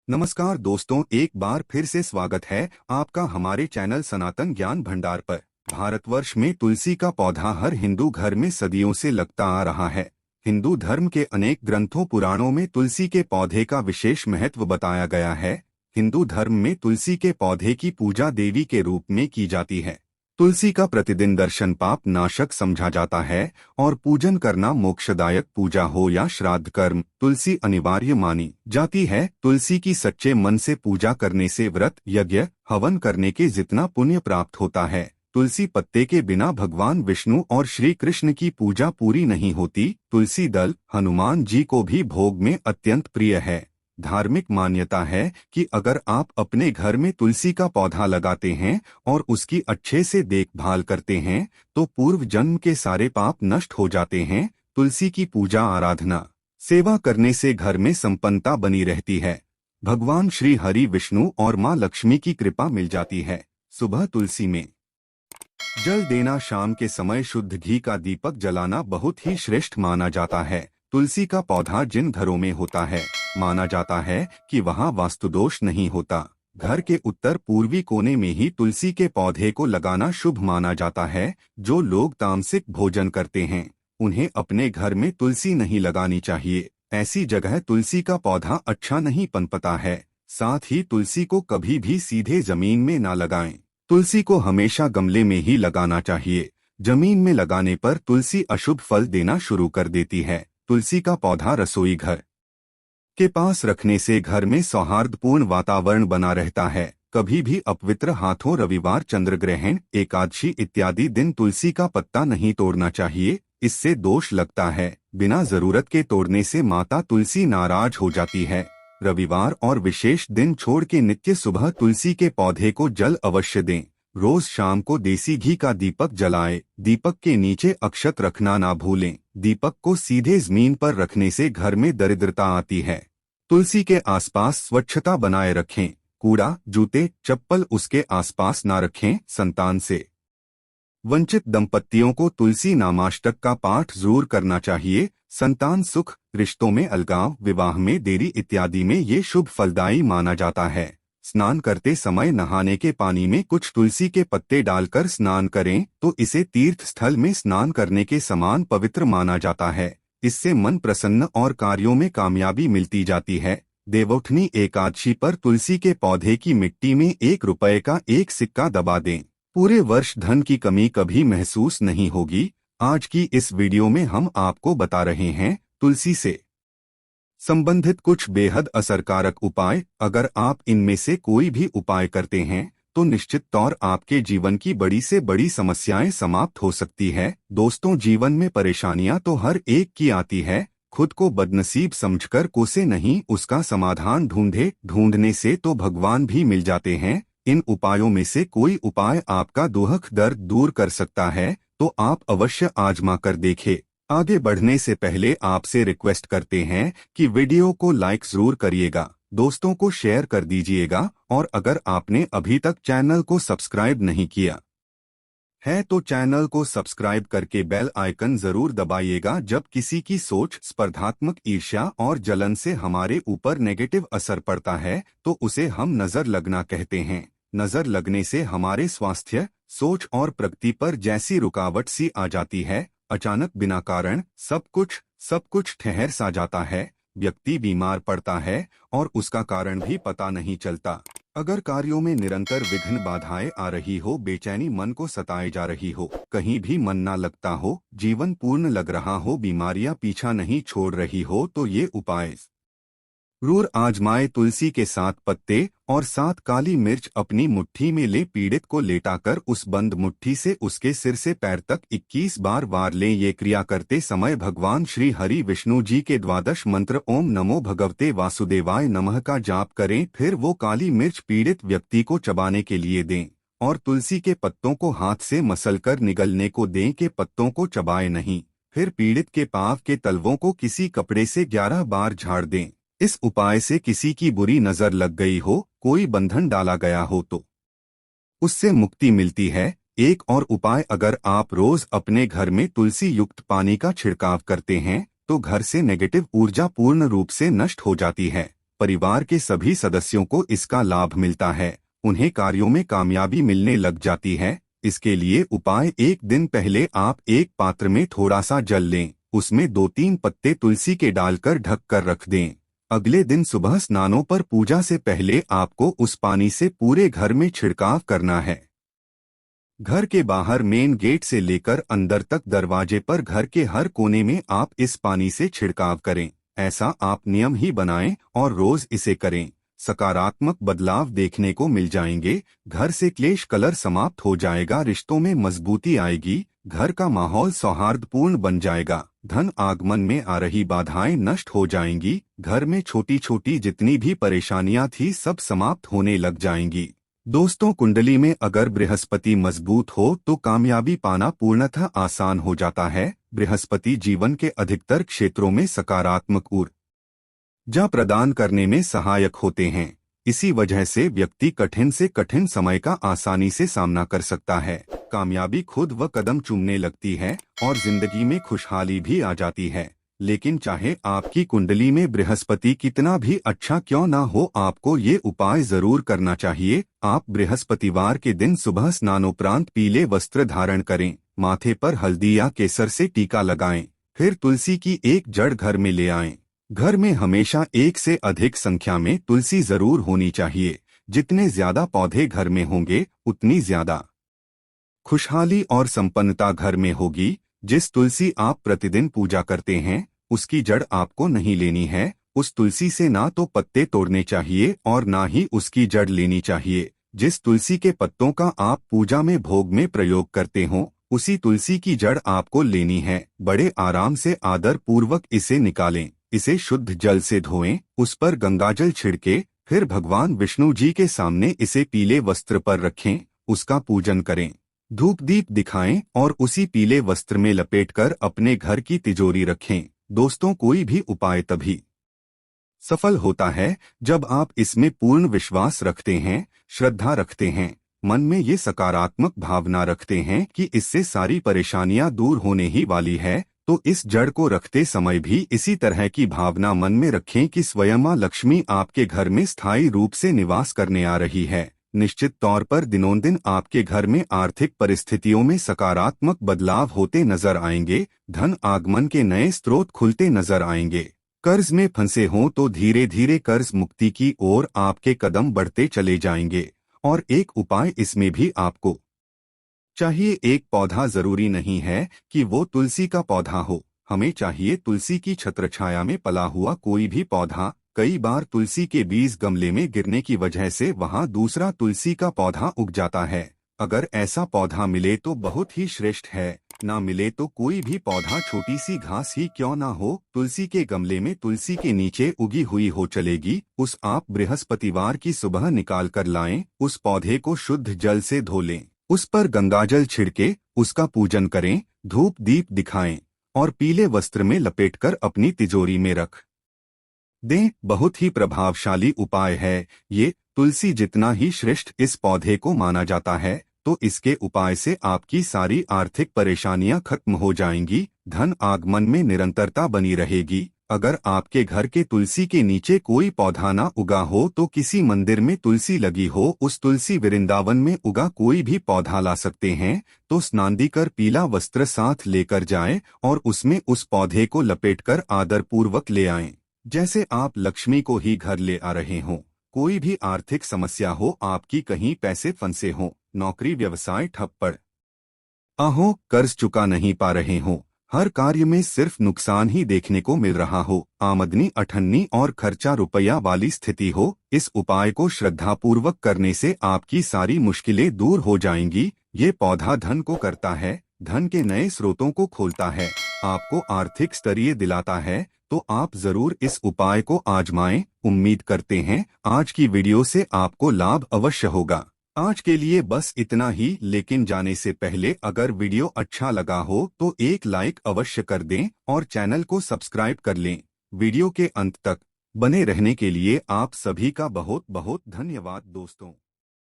नमस्कार दोस्तों, एक बार फिर से स्वागत है आपका हमारे चैनल सनातन ज्ञान भंडार पर। भारतवर्ष में तुलसी का पौधा हर हिंदू घर में सदियों से लगता आ रहा है। हिंदू धर्म के अनेक ग्रंथों पुराणों में तुलसी के पौधे का विशेष महत्व बताया गया है। हिंदू धर्म में तुलसी के पौधे की पूजा देवी के रूप में की जाती है। तुलसी का प्रतिदिन दर्शन पाप नाशक समझा जाता है और पूजन करना मोक्षदायक, पूजा हो या श्राद्ध कर्म, तुलसी अनिवार्य मानी जाती है। तुलसी की सच्चे मन से पूजा करने से व्रत, यज्ञ, हवन करने के जितना पुण्य प्राप्त होता है। तुलसी पत्ते के बिना भगवान विष्णु और श्री कृष्ण की पूजा पूरी नहीं होती। तुलसी दल हनुमान जी को भी भोग में अत्यंत प्रिय है। धार्मिक मान्यता है कि अगर आप अपने घर में तुलसी का पौधा लगाते हैं और उसकी अच्छे से देखभाल करते हैं तो पूर्व जन्म के सारे पाप नष्ट हो जाते हैं। तुलसी की पूजा आराधना सेवा करने से घर में संपन्नता बनी रहती है। भगवान श्री हरि विष्णु और माँ लक्ष्मी की कृपा मिल जाती है। सुबह तुलसी में जल देना, शाम के समय शुद्ध घी का दीपक जलाना बहुत ही श्रेष्ठ माना जाता है। तुलसी का पौधा जिन घरों में होता है, माना जाता है कि वहां वास्तुदोष नहीं होता। घर के उत्तर पूर्वी कोने में ही तुलसी के पौधे को लगाना शुभ माना जाता है। जो लोग तामसिक भोजन करते हैं उन्हें अपने घर में तुलसी नहीं लगानी चाहिए। ऐसी जगह तुलसी का पौधा अच्छा नहीं पनपता है। साथ ही तुलसी को कभी भी सीधे जमीन में ना लगाएं। तुलसी को हमेशा गमले में ही लगाना चाहिए। जमीन में लगाने पर तुलसी अशुभ फल देना शुरू कर देती है। तुलसी का पौधा रसोई घर के पास रखने से घर में सौहार्दपूर्ण वातावरण बना रहता है। कभी भी अपवित्र हाथों रविवार, चंद्र ग्रहण, एकादशी इत्यादि दिन तुलसी का पत्ता नहीं तोड़ना चाहिए। इससे दोष लगता है। बिना जरूरत के तोड़ने से माता तुलसी नाराज हो जाती है। रविवार और विशेष दिन छोड़ के नित्य सुबह तुलसी के पौधे को जल अवश्य दें। रोज शाम को देसी घी का दीपक जलाएं। दीपक के नीचे अक्षत रखना ना भूलें। दीपक को सीधे जमीन पर रखने से घर में दरिद्रता आती है। तुलसी के आसपास स्वच्छता बनाए रखें। कूड़ा, जूते, चप्पल उसके आसपास ना रखें। संतान से वंचित दंपतियों को तुलसी नामाष्टक का पाठ जरूर करना चाहिए। संतान सुख, रिश्तों में अलगाव, विवाह में देरी इत्यादि में ये शुभ फलदायी माना जाता है। स्नान करते समय नहाने के पानी में कुछ तुलसी के पत्ते डालकर स्नान करें तो इसे तीर्थ स्थल में स्नान करने के समान पवित्र माना जाता है। इससे मन प्रसन्न और कार्यों में कामयाबी मिलती जाती है। देवउठनी एकादशी पर तुलसी के पौधे की मिट्टी में 1 रुपए का एक सिक्का दबा दें। पूरे वर्ष धन की कमी कभी महसूस नहीं होगी। आज की इस वीडियो में हम आपको बता रहे हैं तुलसी से संबंधित कुछ बेहद असरकारक उपाय। अगर आप इनमें से कोई भी उपाय करते हैं तो निश्चित तौर आपके जीवन की बड़ी से बड़ी समस्याएं समाप्त हो सकती है। दोस्तों, जीवन में परेशानियां तो हर एक की आती है। खुद को बदनसीब समझकर कोसे नहीं, उसका समाधान ढूंढे। ढूंढने से तो भगवान भी मिल जाते हैं। इन उपायों में से कोई उपाय आपका दुख दर्द दूर कर सकता है तो आप अवश्य आजमा कर देखें। आगे बढ़ने से पहले आपसे रिक्वेस्ट करते हैं कि वीडियो को लाइक जरूर करिएगा, दोस्तों को शेयर कर दीजिएगा और अगर आपने अभी तक चैनल को सब्सक्राइब नहीं किया है तो चैनल को सब्सक्राइब करके बेल आइकन जरूर दबाइएगा। जब किसी की सोच, स्पर्धात्मक ईर्ष्या और जलन से हमारे ऊपर नेगेटिव असर पड़ता है तो उसे हम नजर लगना कहते हैं। नजर लगने से हमारे स्वास्थ्य, सोच और प्रगति पर जैसी रुकावट सी आ जाती है। अचानक बिना कारण सब कुछ ठहर सा जाता है। व्यक्ति बीमार पड़ता है और उसका कारण भी पता नहीं चलता। अगर कार्यों में निरंतर विघ्न बाधाएं आ रही हो, बेचैनी मन को सताए जा रही हो, कहीं भी मन ना लगता हो, जीवन पूर्ण लग रहा हो, बीमारियां पीछा नहीं छोड़ रही हो तो ये उपाय जरूर आजमाए। तुलसी के 7 पत्ते और 7 काली मिर्च अपनी मुट्ठी में ले पीड़ित को लेटाकर उस बंद मुट्ठी से उसके सिर से पैर तक 21 बार वार लें। ये क्रिया करते समय भगवान श्री हरि विष्णु जी के 12 मंत्र ओम नमो भगवते वासुदेवाय नमः का जाप करें। फिर वो काली मिर्च पीड़ित व्यक्ति को चबाने के लिए दें और तुलसी के पत्तों को हाथ से मसलकर निगलने को दें कि पत्तों को चबाए नहीं। फिर पीड़ित के पांव के तलवों को किसी कपड़े से 11 बार झाड़ दें। इस उपाय से किसी की बुरी नजर लग गई हो, कोई बंधन डाला गया हो तो उससे मुक्ति मिलती है। एक और उपाय, अगर आप रोज अपने घर में तुलसी युक्त पानी का छिड़काव करते हैं तो घर से नेगेटिव ऊर्जा पूर्ण रूप से नष्ट हो जाती है। परिवार के सभी सदस्यों को इसका लाभ मिलता है। उन्हें कार्यों में कामयाबी मिलने लग जाती है। इसके लिए उपाय: एक दिन पहले आप एक पात्र में थोड़ा सा जल लें, उसमें 2-3 पत्ते तुलसी के डालकर ढक कर रख दें। अगले दिन सुबह स्नानों पर पूजा से पहले आपको उस पानी से पूरे घर में छिड़काव करना है। घर के बाहर मेन गेट से लेकर अंदर तक दरवाजे पर घर के हर कोने में आप इस पानी से छिड़काव करें। ऐसा आप नियम ही बनाएं और रोज इसे करें। सकारात्मक बदलाव देखने को मिल जाएंगे। घर से क्लेश कलह समाप्त हो जाएगा, रिश्तों में मजबूती आएगी, घर का माहौल सौहार्दपूर्ण बन जाएगा, धन आगमन में आ रही बाधाएं नष्ट हो जाएंगी, घर में छोटी छोटी जितनी भी परेशानियां थी सब समाप्त होने लग जाएंगी। दोस्तों, कुंडली में अगर बृहस्पति मजबूत हो तो कामयाबी पाना पूर्णतः आसान हो जाता है। बृहस्पति जीवन के अधिकतर क्षेत्रों में सकारात्मक ऊर्जा प्रदान करने में सहायक होते हैं। इसी वजह से व्यक्ति कठिन से कठिन समय का आसानी से सामना कर सकता है। कामयाबी खुद व कदम चूमने लगती है और जिंदगी में खुशहाली भी आ जाती है। लेकिन चाहे आपकी कुंडली में बृहस्पति कितना भी अच्छा क्यों ना हो, आपको ये उपाय जरूर करना चाहिए। आप बृहस्पतिवार के दिन सुबह स्नानोपरांत पीले वस्त्र धारण करें, माथे पर हल्दी या केसर से टीका लगाएं, फिर तुलसी की एक जड़ घर में ले आएं। घर में हमेशा एक से अधिक संख्या में तुलसी जरूर होनी चाहिए। जितने ज्यादा पौधे घर में होंगे उतनी ज्यादा खुशहाली और संपन्नता घर में होगी। जिस तुलसी आप प्रतिदिन पूजा करते हैं उसकी जड़ आपको नहीं लेनी है। उस तुलसी से ना तो पत्ते तोड़ने चाहिए और ना ही उसकी जड़ लेनी चाहिए। जिस तुलसी के पत्तों का आप पूजा में भोग में प्रयोग करते हो उसी तुलसी की जड़ आपको लेनी है। बड़े आराम से आदर पूर्वक इसे निकालें, इसे शुद्ध जल से धोएं, उस पर गंगाजल छिड़के, फिर भगवान विष्णु जी के सामने इसे पीले वस्त्र पर रखें, उसका पूजन करें, धूप दीप दिखाएं और उसी पीले वस्त्र में लपेटकर अपने घर की तिजोरी रखें। दोस्तों, कोई भी उपाय तभी सफल होता है जब आप इसमें पूर्ण विश्वास रखते हैं, श्रद्धा रखते हैं, मन में ये सकारात्मक भावना रखते हैं कि इससे सारी परेशानियां दूर होने ही वाली है। तो इस जड़ को रखते समय भी इसी तरह की भावना मन में रखें कि स्वयं मां लक्ष्मी आपके घर में स्थायी रूप से निवास करने आ रही है। निश्चित तौर पर दिनों दिन आपके घर में आर्थिक परिस्थितियों में सकारात्मक बदलाव होते नजर आएंगे। धन आगमन के नए स्रोत खुलते नजर आएंगे। कर्ज में फंसे हों तो धीरे धीरे कर्ज मुक्ति की ओर आपके कदम बढ़ते चले जाएंगे। और एक उपाय इसमें भी आपको चाहिए। एक पौधा जरूरी नहीं है कि वो तुलसी का पौधा हो, हमें चाहिए तुलसी की छत्रछाया में पला हुआ कोई भी पौधा। कई बार तुलसी के बीज गमले में गिरने की वजह से वहां दूसरा तुलसी का पौधा उग जाता है। अगर ऐसा पौधा मिले तो बहुत ही श्रेष्ठ है, ना मिले तो कोई भी पौधा, छोटी सी घास ही क्यों ना हो, तुलसी के गमले में तुलसी के नीचे उगी हुई हो चलेगी। उस आप बृहस्पतिवार की सुबह निकाल कर लाएं, उस पौधे को शुद्ध जल से धो लें, उस पर गंगाजल छिड़के उसका पूजन करें, धूप दीप दिखाएं और पीले वस्त्र में लपेटकर अपनी तिजोरी में रख दें। बहुत ही प्रभावशाली उपाय है ये। तुलसी जितना ही श्रेष्ठ इस पौधे को माना जाता है, तो इसके उपाय से आपकी सारी आर्थिक परेशानियां खत्म हो जाएंगी। धन आगमन में निरंतरता बनी रहेगी। अगर आपके घर के तुलसी के नीचे कोई पौधा ना उगा हो तो किसी मंदिर में तुलसी लगी हो, उस तुलसी वृंदावन में उगा कोई भी पौधा ला सकते हैं। तो स्नान कर पीला वस्त्र साथ लेकर जाएं और उसमें उस पौधे को लपेटकर आदर पूर्वक ले आएं, जैसे आप लक्ष्मी को ही घर ले आ रहे हों। कोई भी आर्थिक समस्या हो, आपकी कहीं पैसे फंसे हों, नौकरी व्यवसाय ठप पड़ हो, कर्ज चुका नहीं पा रहे हों, हर कार्य में सिर्फ नुकसान ही देखने को मिल रहा हो, आमदनी अठन्नी और खर्चा रुपया वाली स्थिति हो, इस उपाय को श्रद्धापूर्वक करने से आपकी सारी मुश्किलें दूर हो जाएंगी। ये पौधा धन को करता है, धन के नए स्रोतों को खोलता है, आपको आर्थिक स्तरीय दिलाता है। तो आप जरूर इस उपाय को आजमाएं। उम्मीद करते हैं आज की वीडियो से आपको लाभ अवश्य होगा। आज के लिए बस इतना ही, लेकिन जाने से पहले अगर वीडियो अच्छा लगा हो तो एक लाइक अवश्य कर दें और चैनल को सब्सक्राइब कर लें। वीडियो के अंत तक बने रहने के लिए आप सभी का बहुत बहुत धन्यवाद दोस्तों।